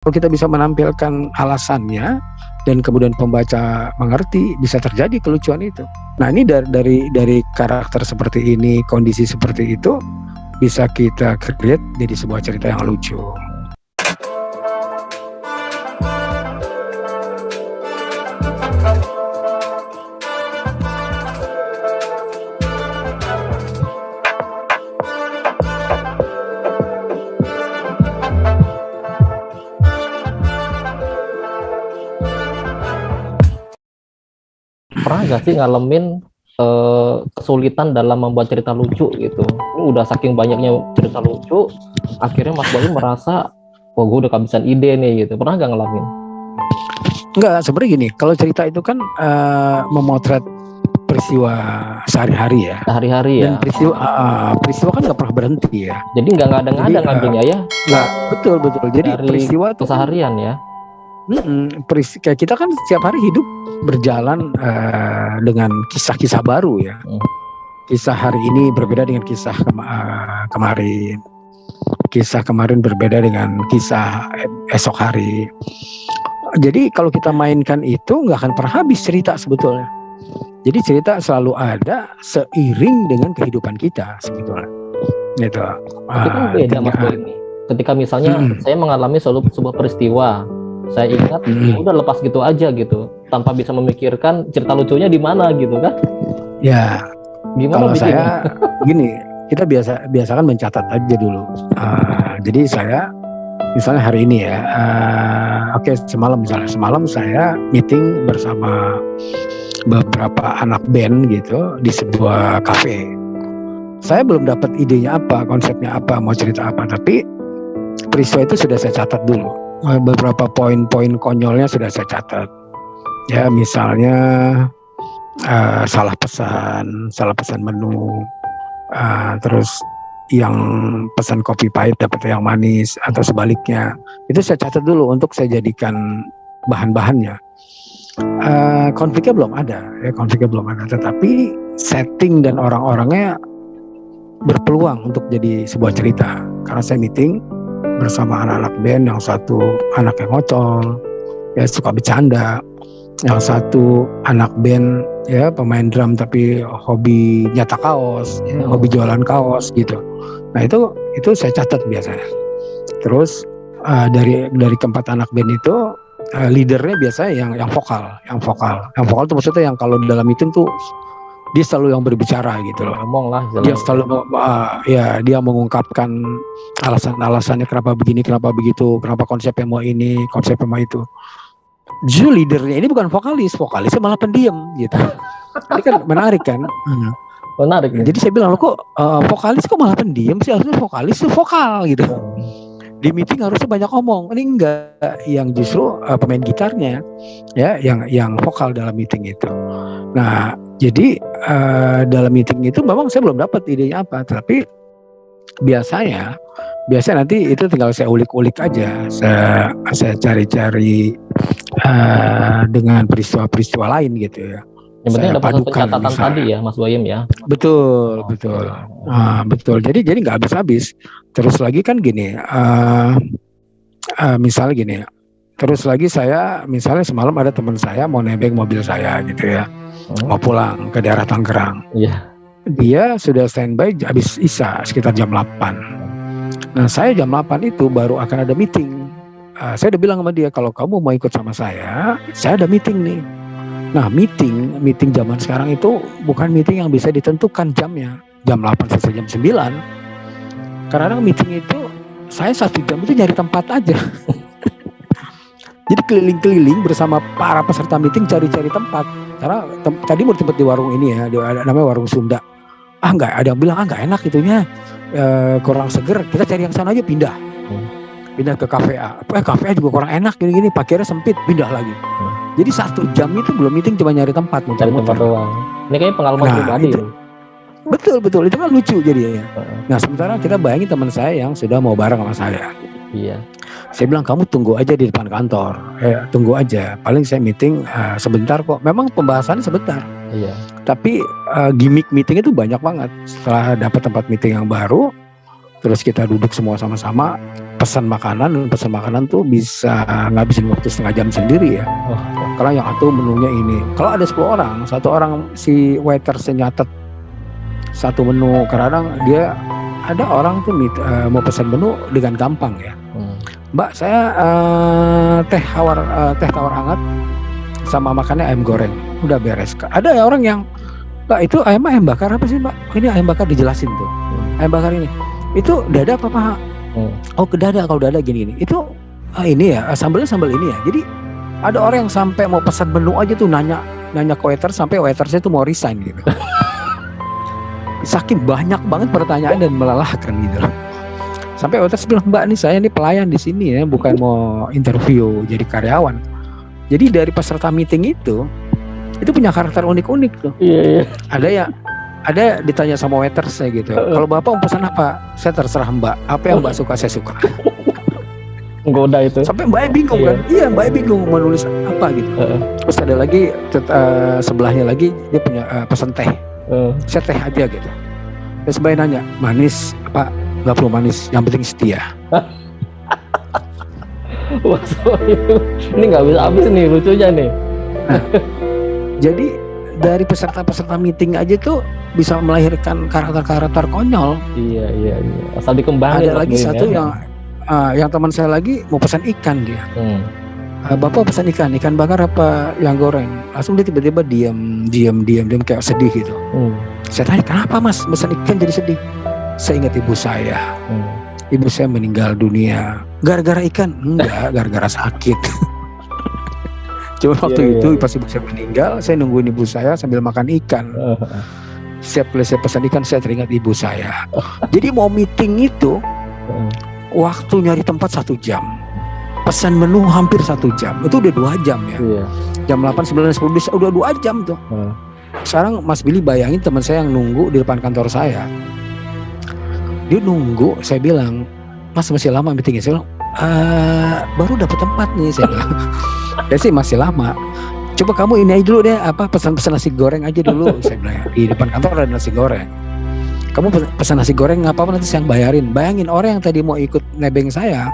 Kalau kita bisa menampilkan alasannya dan kemudian pembaca mengerti, bisa terjadi kelucuan itu. Nah, ini dari karakter seperti ini, kondisi seperti itu bisa kita create jadi sebuah cerita yang lucu. Pernah gak sih ngalamin kesulitan dalam membuat cerita lucu gitu? Ini udah saking banyaknya cerita lucu, akhirnya Mas Bayu merasa, wah gue udah kehabisan ide nih gitu. Pernah gak ngalamin? Enggak, sebenarnya gini, kalau cerita itu kan memotret peristiwa sehari-hari ya. Sehari-hari ya. Dan peristiwa kan nggak pernah berhenti ya. Jadi nggak ada ngambilnya ya? Nggak, betul. Jadi dari peristiwa itu keseharian ya. Kayak kita kan setiap hari hidup berjalan dengan kisah-kisah baru ya. Kisah hari ini berbeda dengan kisah kemarin. Kisah kemarin berbeda dengan kisah esok hari. Jadi kalau kita mainkan itu nggak akan pernah habis cerita sebetulnya. Jadi cerita selalu ada seiring dengan kehidupan kita sebetulnya. Gitu. Tapi kan beda Mas Boy ini. Ketika misalnya saya mengalami sebuah peristiwa, saya ingat udah lepas gitu aja gitu, tanpa bisa memikirkan cerita lucunya di mana gitu kan? Ya. Gimana kalau bikinnya? Saya gini, kita biasa kan mencatat aja dulu. Jadi saya misalnya hari ini ya, semalam saya meeting bersama beberapa anak band gitu di sebuah kafe. Saya belum dapat idenya apa, konsepnya apa, mau cerita apa, tapi peristiwa itu sudah saya catat dulu. Beberapa poin-poin konyolnya sudah saya catat. Ya misalnya salah pesan menu, terus yang pesan kopi pahit dapat yang manis atau sebaliknya. Itu saya catat dulu untuk saya jadikan bahan-bahannya. Konfliknya belum ada, tetapi setting dan orang-orangnya berpeluang untuk jadi sebuah cerita. Karena saya meeting bersama anak-anak band, yang satu anak yang ngocol, ya suka bercanda, yang satu anak band ya pemain drum tapi hobi nyata kaos, ya, hobi jualan kaos gitu. Nah itu saya catat biasanya. Terus dari keempat anak band itu leadernya biasanya yang vokal itu maksudnya yang kalau dalam meeting tuh dia selalu yang berbicara gitu loh. Ngomong lah. Dia selalu dia mengungkapkan alasan-alasannya kenapa begini, kenapa begitu, kenapa konsepnya mau ini, konsepnya mau itu. Justru leadernya ini bukan vokalisnya malah pendiam gitu. Ini kan menarik kan? Menarik. Jadi saya bilang, kok vokalis kok malah pendiam sih, harusnya vokalis tuh vokal gitu. Di meeting harusnya banyak ngomong. Ini enggak, yang justru pemain gitarnya ya yang vokal dalam meeting itu. Nah, jadi dalam meeting itu memang saya belum dapat idenya apa, tapi biasanya nanti itu tinggal saya ulik-ulik aja. Saya cari-cari dengan peristiwa-peristiwa lain gitu ya. Yang penting ada pencatatan misalnya tadi ya Mas Boyem ya. Betul. Betul. Jadi nggak habis-habis. Terus lagi kan gini, misalnya gini. Terus lagi saya misalnya semalam ada teman saya mau nebeng mobil saya gitu ya, mau pulang ke daerah Tangerang. Iya. Dia sudah standby habis Isya sekitar jam 8. Nah saya jam 8 itu baru akan ada meeting. Saya udah bilang sama dia, kalau kamu mau ikut sama saya ada meeting nih. Nah meeting zaman sekarang itu bukan meeting yang bisa ditentukan jamnya, jam 8 sampai jam 9. Karena meeting itu saya 1 jam itu nyari tempat aja. Jadi keliling-keliling bersama para peserta meeting cari-cari tempat. Karena tadi mau tempat di warung ini ya, namanya warung Sunda. Nggak, ada yang bilang nggak enak itunya, kurang seger. Kita cari yang sana aja, pindah ke kafe A. Kafe A juga kurang enak, gini-gini, parkirnya sempit, pindah lagi. Jadi 1 jam itu belum meeting, cuma nyari tempat, cari tempat doang. Ini kayaknya pengalaman pribadi. Betul, itu kan lucu jadi ya. Nah sementara kita bayangin teman saya yang sudah mau bareng sama saya. Iya. Saya bilang kamu tunggu aja di depan kantor, tunggu aja. Paling saya meeting sebentar kok. Memang pembahasannya sebentar. Iya. Tapi gimmick meeting itu banyak banget. Setelah dapat tempat meeting yang baru, terus kita duduk semua sama-sama. pesan makanan tuh bisa ngabisin waktu setengah jam sendiri ya. Karena yang satu menunya ini, kalau ada 10 orang, satu orang si waiter nyatet satu menu. Kadang dia ada orang tuh mau pesan menu dengan gampang ya. Mbak, saya teh tawar hangat sama makannya ayam goreng, udah beres. Ada ya orang yang, Mbak itu ayam bakar apa sih Mbak? Ini ayam bakar, dijelasin tuh. Ayam bakar ini, itu dada apa Pak? Oh ke dada, kalau dada gini. Itu ini ya, sambal ini ya. Jadi ada orang yang sampai mau pesan menu aja tuh nanya ke waiter, sampai waitersnya tuh mau resign gitu. Saking banyak banget pertanyaan dan melelahkan gitu loh. Sampai waiters bilang, Mbak nih saya nih pelayan di sini ya, bukan mau interview jadi karyawan. Jadi dari peserta meeting itu punya karakter unik-unik tuh. Iya. Ada ditanya sama waiters saya gitu. Kalau Bapak mau pesan apa? Saya terserah Mbak. Apa yang Mbak suka saya suka. Menggoda itu. Sampai Mbaknya bingung kan? Iya, Mbaknya bingung mau nulis apa gitu. Terus ada lagi sebelahnya lagi dia punya pesan teh. Saya teh aja gitu. Terus Mbaknya nanya, manis apa? Nggak perlu manis, yang penting setia. Wah, ini nggak bisa habis nih lucunya nih. Nah, jadi dari peserta meeting aja tuh bisa melahirkan karakter konyol. Iya. Asal dikembangin. Ada lagi satu ya. yang teman saya lagi mau pesan ikan dia. Bapak pesan ikan bakar apa yang goreng? Langsung dia tiba-tiba diam kayak sedih gitu. Saya tanya, kenapa Mas pesan ikan jadi sedih? Saya ingat ibu saya. Ibu saya meninggal dunia gara-gara ikan? Enggak, gara-gara sakit. Cuma waktu itu pas ibu saya meninggal, saya nungguin ibu saya sambil makan ikan. Setiap kali saya pesan ikan, saya teringat ibu saya. Jadi mau meeting itu, waktu nyari tempat 1 jam, pesan menu hampir 1 jam. Itu udah 2 jam ya. Jam 8, 9, 10 udah 2 jam tuh. Sekarang Mas Billy bayangin teman saya yang nunggu di depan kantor saya. Dia nunggu, saya bilang, Mas masih lama meetingnya? Saya bilang, baru dapat tempat nih, saya bilang. Ya sih masih lama. Coba kamu ini aja dulu deh, pesan nasi goreng aja dulu. Saya bilang, di depan kantor ada nasi goreng. Kamu pesan nasi goreng apa nanti saya yang bayarin. Bayangin orang yang tadi mau ikut nebeng saya,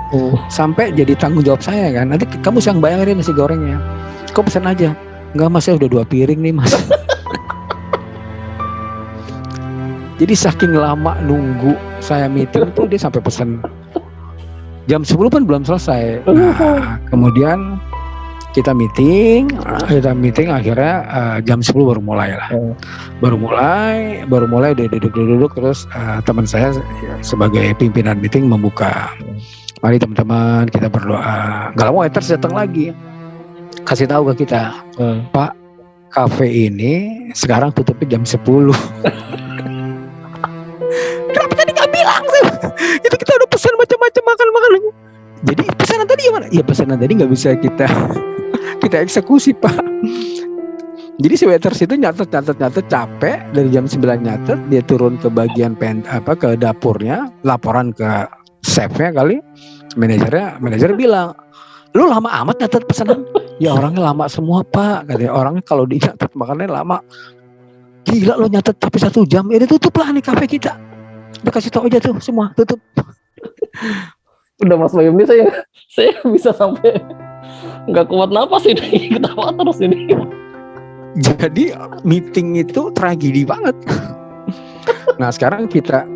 sampai jadi tanggung jawab saya kan. Nanti kamu yang bayarin nasi gorengnya. Kau pesan aja. Enggak Mas, saya udah 2 piring nih Mas. Jadi saking lama nunggu saya meeting itu dia sampai pesan jam 10 pun belum selesai. Nah, kemudian kita meeting akhirnya jam 10 baru mulai lah. Baru mulai dia duduk terus teman saya sebagai pimpinan meeting membuka. Mari teman-teman kita berdoa. Gak lama waiters datang lagi. Kasih tahu ke kita, Pak, kafe ini sekarang tutupnya jam 10. Kenapa tadi nggak bilang sih? Itu kita udah pesan macam-macam makan. Jadi pesanan tadi gimana? Ya pesanan tadi nggak bisa kita eksekusi Pak. Jadi si waiters itu nyatet capek dari jam 9 nyatet, dia turun ke bagian ke dapurnya, laporan ke chefnya kali, manajer bilang, lu lama amat nyatet pesanan. Ya orangnya lama semua Pak, katanya orangnya kalau dicatat makannya lama. Gila lo nyatet tapi 1 jam, ini tutup lah nih kafe kita. Udah kasih tau aja tuh semua tutup. Udah Mas Bayum ini saya bisa sampai nggak kuat napas ini, ketawa terus ini. Jadi meeting itu tragedi banget. Nah sekarang kita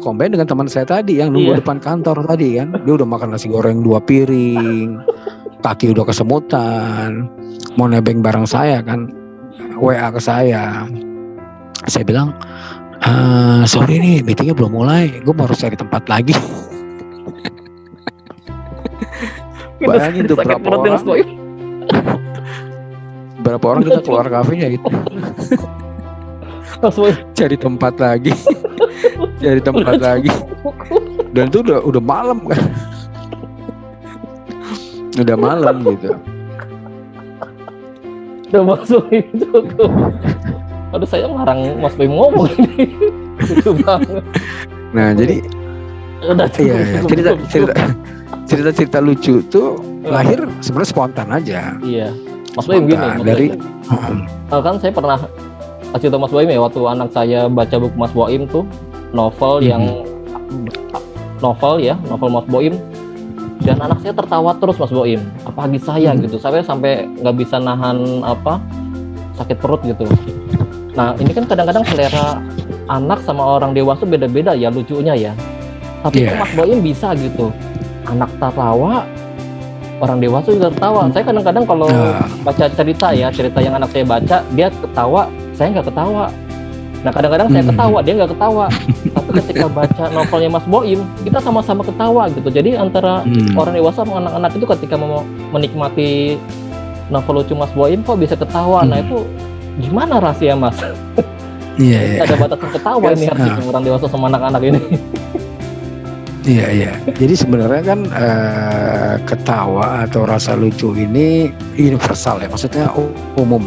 combine dengan teman saya tadi yang nunggu depan kantor tadi kan. Dia udah makan nasi goreng 2 piring, kaki udah kesemutan, mau nebeng bareng saya kan, WA ke saya. Saya bilang, sorry nih meetingnya belum mulai, gue harus cari tempat lagi. Bayangin tuh berapa orang kita keluar kafenya gitu. Cari tempat lagi. Dan itu udah malam kan. Udah malam gitu. Udah masuk itu tuh. Aduh saya ngarang Mas Bim ngomong ini. Lucu banget. Nah jadi cerita lucu tuh lahir sebenarnya spontan aja. Iya. Mas Bim gini. Dari kan saya pernah kasih tau Mas Boim ya, waktu anak saya baca buku Mas Boim tuh novel Mas Boim dan anak saya tertawa terus Mas Boim, apalagi saya gitu, saya sampai nggak bisa nahan sakit perut gitu. Nah ini kan kadang-kadang selera anak sama orang dewasa beda-beda ya lucunya ya, tapi kok Mas Boim bisa gitu, anak tertawa, orang dewasa juga tertawa. Saya kadang-kadang kalau baca cerita yang anak saya baca, dia ketawa, saya nggak ketawa. Nah kadang-kadang saya ketawa, dia nggak ketawa. Tapi ketika baca novelnya Mas Boim, kita sama-sama ketawa gitu. Jadi antara orang dewasa sama anak-anak itu ketika mau menikmati novel lucu Mas Boim kok bisa ketawa. Nah itu gimana rahasia Mas? Iya. Ada batasan ketawa ini artinya orang dewasa sama anak-anak ini. Iya. Jadi sebenarnya kan ketawa atau rasa lucu ini universal ya, maksudnya umum.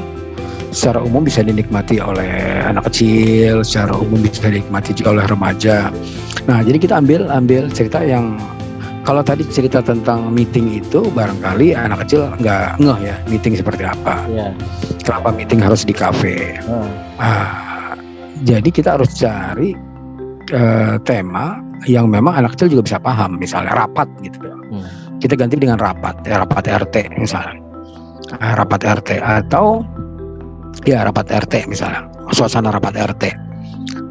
Secara umum bisa dinikmati oleh anak kecil, secara umum bisa dinikmati juga oleh remaja. Nah, jadi kita ambil cerita yang kalau tadi cerita tentang meeting itu barangkali anak kecil nggak ngeh ya meeting seperti apa. Yeah. Kenapa meeting harus di kafe? Jadi kita harus cari tema yang memang anak kecil juga bisa paham, misalnya rapat gitu. Kita ganti dengan rapat RT misalnya, rapat RT atau rapat RT misalnya, suasana rapat RT,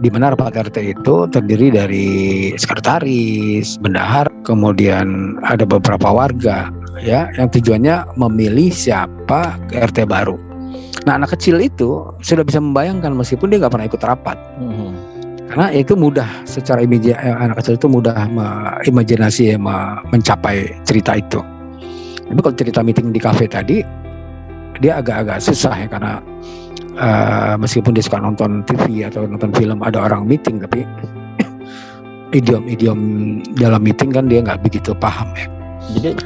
di mana rapat RT itu terdiri dari sekretaris, bendahara, kemudian ada beberapa warga ya, yang tujuannya memilih siapa RT baru. Nah anak kecil itu sudah bisa membayangkan meskipun dia nggak pernah ikut rapat. Karena itu mudah, secara anak kecil itu mudah imajinasi mencapai cerita itu. Tapi kalau cerita meeting di kafe tadi, dia agak-agak susah ya, karena meskipun dia suka nonton TV atau nonton film ada orang meeting, tapi idiom-idiom dalam meeting kan dia nggak begitu paham ya.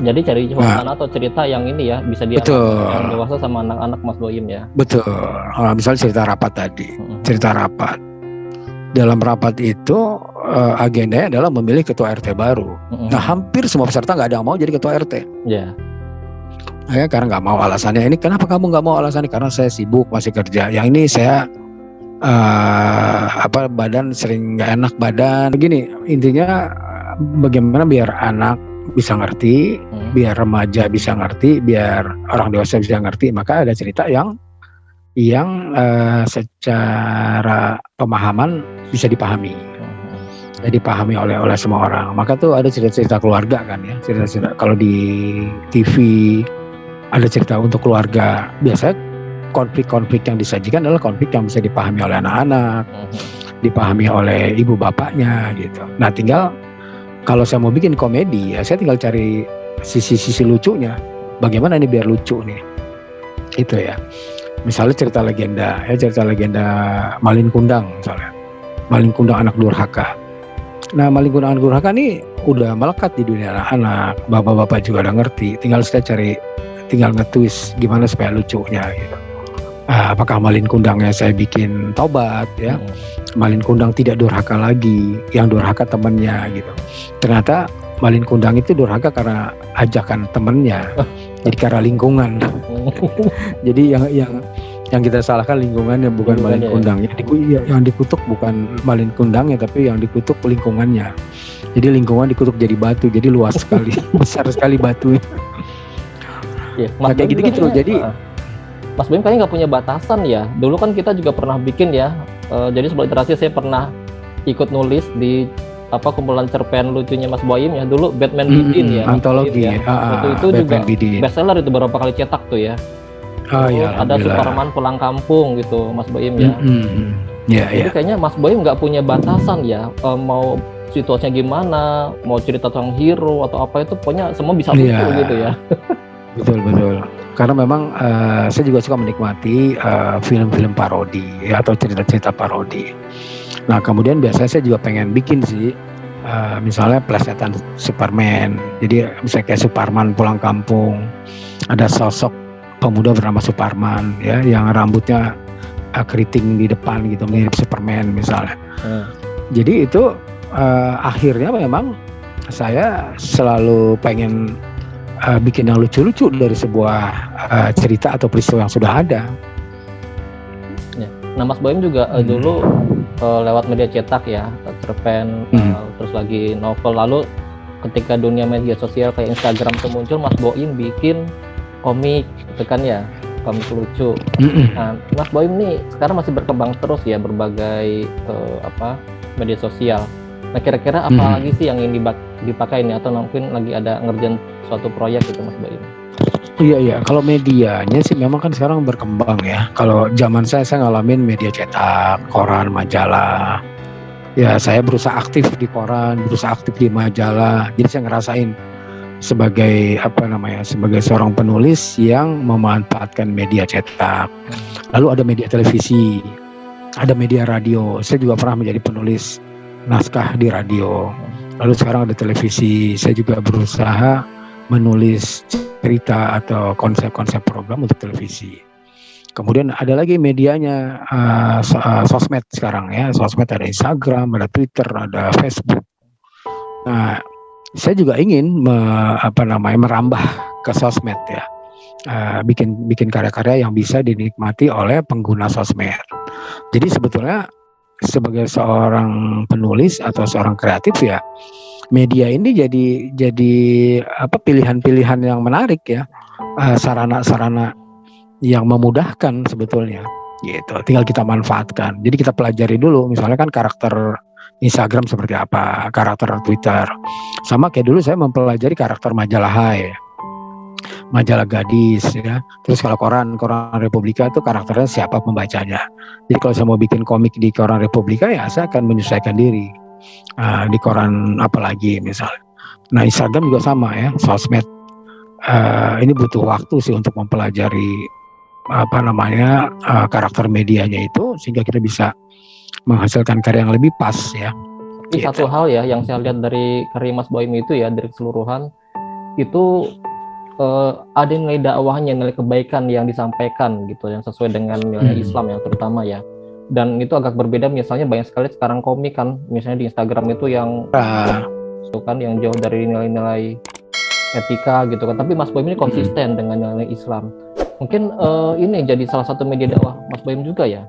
Jadi cari suasana atau cerita yang ini ya bisa dia yang dewasa sama anak-anak Mas Boim ya. Betul. Misalnya cerita rapat tadi, cerita rapat. Dalam rapat itu agendanya adalah memilih ketua RT baru. Nah hampir semua peserta nggak ada yang mau jadi ketua RT. Iya. Ya, karena nggak mau alasannya. Ini kenapa kamu nggak mau alasannya? Karena saya sibuk masih kerja. Yang ini saya badan sering nggak enak badan. Begini intinya, bagaimana biar anak bisa ngerti, biar remaja bisa ngerti, biar orang dewasa bisa ngerti. Maka ada cerita yang secara pemahaman bisa dipahami, dipahami oleh semua orang. Maka tuh ada cerita-cerita keluarga kan ya, cerita-cerita kalau di TV ada cerita untuk keluarga. Biasanya konflik-konflik yang disajikan adalah konflik yang bisa dipahami oleh anak-anak, dipahami oleh ibu bapaknya gitu. Nah tinggal kalau saya mau bikin komedi ya saya tinggal cari sisi-sisi lucunya. Bagaimana ini biar lucu nih, itu ya. Misalnya cerita legenda Malin Kundang misalnya. Malin Kundang anak durhaka. Nah Malin Kundang anak durhaka ini udah melekat di dunia anak-anak. Bapak-bapak juga udah ngerti. Tinggal nge-twist gimana supaya lucunya gitu. Apakah Malin Kundangnya saya bikin tobat ya. Malin Kundang tidak durhaka lagi, yang durhaka temannya gitu. Ternyata Malin Kundang itu durhaka karena ajakan temannya. Jadi karena lingkungan. Jadi yang kita salahkan lingkungannya, bukan Malin Kundang. Yang dikutuk bukan Malin Kundangnya, tapi yang dikutuk lingkungannya. Jadi lingkungan dikutuk jadi batu, jadi luas sekali, besar sekali batunya. Kayak gitu-gitu. Jadi Mas Boim kayaknya nggak punya batasan ya. Dulu kan kita juga pernah bikin ya. Jadi sebelum literasi saya pernah ikut nulis di kumpulan cerpen lucunya Mas Boim ya, dulu Batman Bidin ya, antologi ya. Waktu itu juga bestseller itu, beberapa kali cetak tuh ya. Ada Superman Pulang Kampung gitu Mas Boim ya. Jadi kayaknya Mas Boim nggak punya batasan ya, mau situasinya gimana, mau cerita tentang hero atau apa itu pokoknya semua bisa lucu gitu ya. Betul. Karena memang saya juga suka menikmati film-film parodi ya, atau cerita-cerita parodi. Nah kemudian biasanya saya juga pengen bikin sih misalnya plesetan Superman. Jadi misalnya kayak Superman Pulang Kampung, ada sosok pemuda bernama Superman ya, yang rambutnya keriting di depan gitu, mirip Superman misalnya. Jadi itu akhirnya memang saya selalu pengen bikin yang lucu-lucu dari sebuah cerita atau peristiwa yang sudah ada. Nah Mas Boim juga dulu lewat media cetak ya, cerpen, terus lagi novel, lalu ketika dunia media sosial kayak Instagram itu muncul, Mas Boim bikin komik gitu kan ya, komik lucu. Nah, Mas Boim nih sekarang masih berkembang terus ya berbagai media sosial. Nah, kira-kira apa lagi sih yang ingin dipakai nih, atau mungkin lagi ada ngerjain suatu proyek gitu Mas Boim? Iya. Kalau medianya sih memang kan sekarang berkembang ya. Kalau zaman saya ngalamin media cetak, koran, majalah. Ya saya berusaha aktif di koran, berusaha aktif di majalah. Jadi saya ngerasain sebagai sebagai seorang penulis yang memanfaatkan media cetak. Lalu ada media televisi, ada media radio. Saya juga pernah menjadi penulis naskah di radio. Lalu sekarang ada televisi. Saya juga berusaha menulis cerita atau konsep-konsep program untuk televisi. Kemudian ada lagi medianya sosmed sekarang ya. Sosmed ada Instagram, ada Twitter, ada Facebook. Nah, saya juga ingin merambah ke sosmed ya. Bikin karya-karya yang bisa dinikmati oleh pengguna sosmed. Jadi sebetulnya sebagai seorang penulis atau seorang kreatif ya, media ini jadi pilihan-pilihan yang menarik ya, sarana-sarana yang memudahkan sebetulnya gitu. Tinggal kita manfaatkan. Jadi kita pelajari dulu, misalnya kan karakter Instagram seperti apa, karakter Twitter. Sama kayak dulu saya mempelajari karakter majalah Hai, majalah gadis ya. Terus kalau koran Republika itu karakternya siapa pembacanya. Jadi kalau saya mau bikin komik di koran Republika ya saya akan menyesuaikan diri di koran apalagi misalnya. Nah, Instagram juga sama ya, sosmed. Ini butuh waktu sih untuk mempelajari karakter medianya itu sehingga kita bisa menghasilkan karya yang lebih pas ya. Tapi satu hal ya yang saya lihat dari karya Mas Boim itu ya, dari keseluruhan itu ada nilai dakwahnya, nilai kebaikan yang disampaikan gitu, yang sesuai dengan nilai Islam yang terutama ya. Dan itu agak berbeda, misalnya banyak sekali sekarang komik kan, misalnya di Instagram itu yang yang jauh dari nilai-nilai etika gitu kan. Tapi Mas Boim ini konsisten dengan nilai Islam. Mungkin ini jadi salah satu media dakwah Mas Boim juga ya,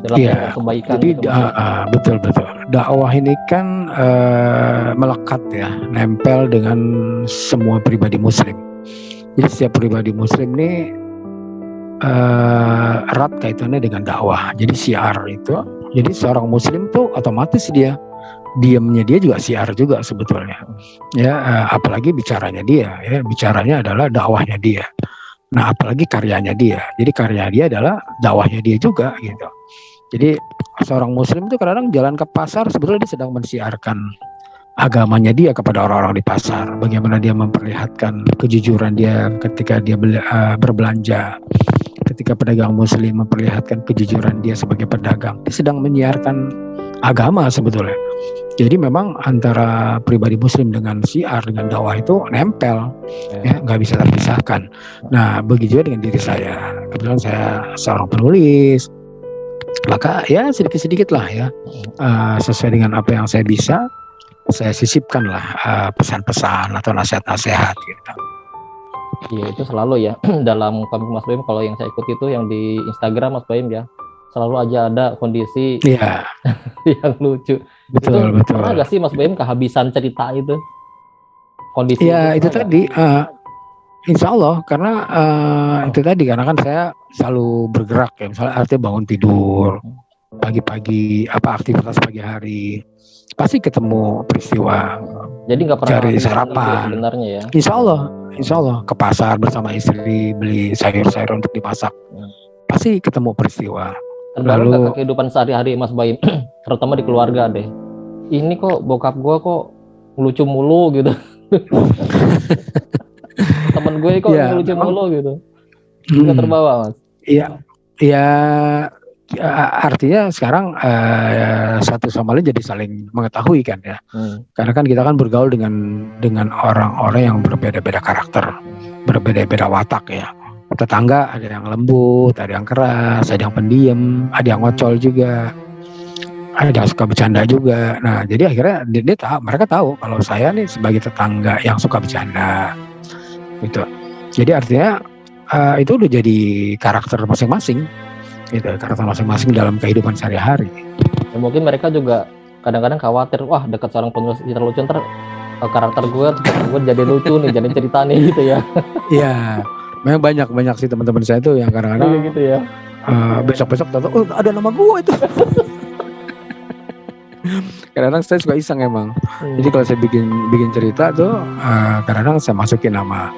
dalam kebaikan. Jadi betul. Dakwah ini kan melekat ya, nempel dengan semua pribadi Muslim. Jadi setiap pribadi Muslim ini erat kaitannya dengan dakwah. Jadi syiar itu, jadi seorang Muslim tuh otomatis diamnya dia juga syiar juga sebetulnya. Ya, apalagi bicaranya dia, ya bicaranya adalah dakwahnya dia. Nah, apalagi karyanya dia. Jadi karya dia adalah dakwahnya dia juga gitu. Jadi seorang Muslim itu kadang jalan ke pasar sebetulnya dia sedang mensiarkan agamanya dia kepada orang-orang di pasar. Bagaimana dia memperlihatkan kejujuran dia ketika dia berbelanja. Ketika pedagang Muslim memperlihatkan kejujuran dia sebagai pedagang, dia sedang menyiarkan agama sebetulnya. Jadi memang antara pribadi Muslim dengan syiar, dengan dakwah itu nempel, ya nggak bisa terpisahkan. Nah, begitu juga dengan diri saya. Kebetulan saya seorang penulis, maka ya sedikit-sedikit lah ya, sesuai dengan apa yang saya bisa, saya sisipkan lah pesan-pesan atau nasihat-nasihat gitu. Iya, itu selalu ya dalam komik Mas Boim, kalau yang saya ikuti itu yang di Instagram Mas Boim ya, selalu aja ada kondisi yang lucu. Betul. Pernah nggak sih Mas Boim kehabisan cerita itu? Kondisi itu tadi insya Allah karena itu tadi, karena kan saya selalu bergerak ya, misalnya artinya bangun tidur pagi-pagi, aktivitas pagi hari pasti ketemu peristiwa. Jadi nggak pernah cari sarapan sebenarnya ya. Insya Allah ke pasar bersama istri beli sayur-sayur untuk dimasak, pasti ketemu peristiwa. Terbaru nggak kehidupan sehari-hari Mas Boim, terutama di keluarga deh. Ini kok bokap gue kok lucu mulu gitu. Temen gue kok lucu mulu gitu. Nggak terbawa Mas? Iya, artinya sekarang satu sama lain jadi saling mengetahui kan ya. Karena kan kita kan bergaul dengan orang-orang yang berbeda-beda karakter, berbeda-beda watak ya. Tetangga ada yang lembut, ada yang keras, ada yang pendiam, ada yang ngocol juga, ada yang suka bercanda juga. Nah, jadi akhirnya mereka tahu kalau saya nih sebagai tetangga yang suka bercanda, gitu. Jadi artinya itu udah jadi karakter masing-masing, gitu, karakter masing-masing dalam kehidupan sehari-hari. Ya, mungkin mereka juga kadang-kadang khawatir, wah dekat seorang penulis cerita lucu ntar karakter gue jadi lucu nih, jadi cerita nih gitu ya. Iya, memang banyak sih teman-teman saya tuh yang kadang-kadang Gitu ya. besok-besok tahu, oh ada nama gue itu. Kadang-kadang saya suka iseng emang. Jadi kalau saya bikin cerita tuh kadang-kadang saya masukin nama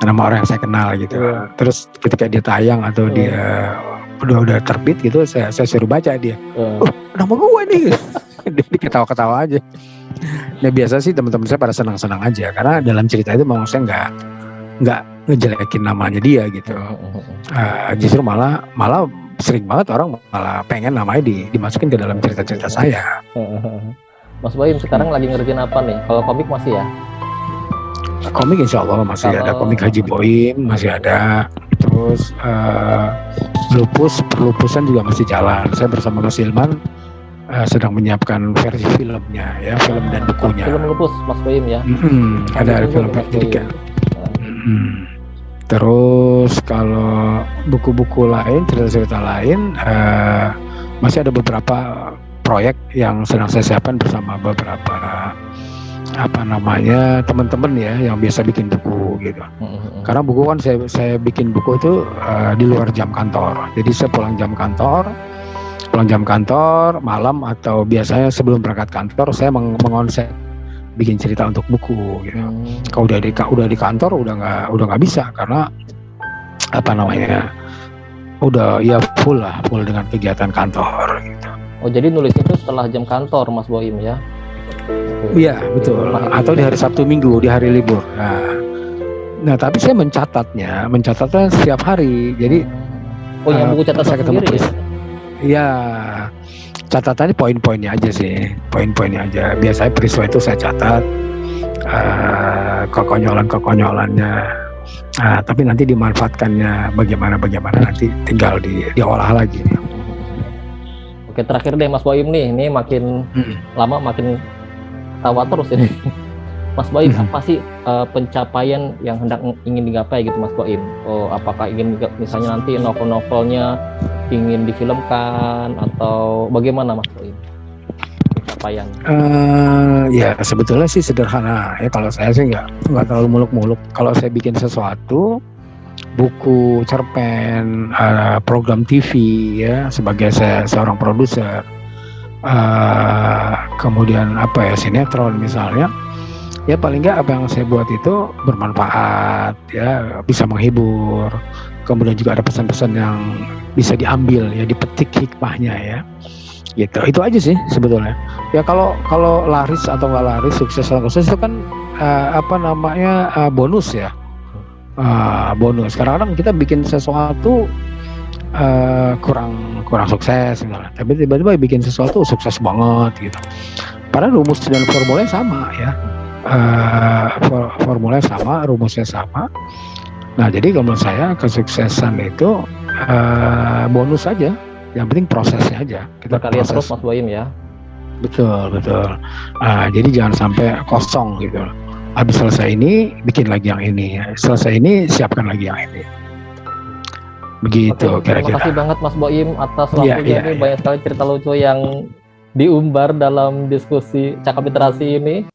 orang yang saya kenal gitu. Terus ketika dia tayang atau dia udah terbit gitu, saya suruh baca dia. Oh, nama gue nih. Dia ketawa-ketawa aja. Nah biasa sih teman-teman saya pada senang-senang aja karena dalam cerita itu memang saya nggak ngejelekin namanya dia gitu. Justru malah sering banget orang malah pengen namanya dimasukin ke dalam cerita-cerita saya. Mas Boim sekarang lagi ngerjain apa nih? Kalau komik masih ya? Komik insya Allah masih ada, komik Haji Boim masih ada. Terus perlupusan juga masih jalan. Saya bersama Mas Ilman sedang menyiapkan versi filmnya ya, film dan bukunya. Film lupus Mas Boim ya? Ada film jadi Terus kalau buku-buku lain, cerita-cerita lain, masih ada beberapa proyek yang sedang saya siapkan bersama beberapa teman-teman ya yang biasa bikin buku gitu. Karena buku kan saya bikin buku itu di luar jam kantor. Jadi saya pulang jam kantor malam atau biasanya sebelum berangkat kantor saya mengonsep bikin cerita untuk buku gitu. Kalau udah di kantor udah nggak bisa karena udah ya full dengan kegiatan kantor gitu. Oh jadi nulis itu setelah jam kantor Mas Boim ya? Iya betul. Atau di hari Sabtu Minggu di hari libur. Nah tapi saya mencatatnya setiap hari. Jadi yang buku catatan sendiri ya? Iya. Catatannya poin-poinnya aja sih, poin-poinnya aja. Biasanya peristiwa itu saya catat, kekonyolannya. Tapi nanti dimanfaatkannya bagaimana nanti tinggal diolah lagi. Oke terakhir deh Mas Boim nih, ini makin lama makin tawa terus ini. Mas Boim apa sih pencapaian yang ingin digapai gitu Mas Boim? Oh apakah ingin misalnya nanti novel-novelnya ingin difilmkan atau bagaimana Mas Boim? Pencapaian? Ya sebetulnya sih sederhana ya, kalau saya sih nggak terlalu muluk-muluk. Kalau saya bikin sesuatu, buku, cerpen, program TV ya sebagai saya seorang produser, kemudian sinetron misalnya, ya paling nggak apa yang saya buat itu bermanfaat ya, bisa menghibur. Kemudian juga ada pesan-pesan yang bisa diambil ya, dipetik hikmahnya ya, gitu. Itu aja sih sebetulnya. Ya kalau laris atau nggak laris, sukses atau sukses itu kan bonus ya, bonus. Kadang-kadang kita bikin sesuatu kurang sukses misalnya, tapi tiba-tiba bikin sesuatu sukses banget gitu. Padahal rumus dan formulanya sama ya, formulanya sama, rumusnya sama. Nah jadi kalau menurut saya kesuksesan itu bonus aja, yang penting prosesnya aja. Kita berkarya terus Mas Boim ya. Betul. Jadi jangan sampai kosong gitu. Habis selesai ini bikin lagi yang ini, selesai ini siapkan lagi yang ini. Begitu kira-kira. Terima kasih banget Mas Boim atas waktunya. Banyak sekali cerita lucu yang diumbar dalam diskusi Cakap Literasi ini.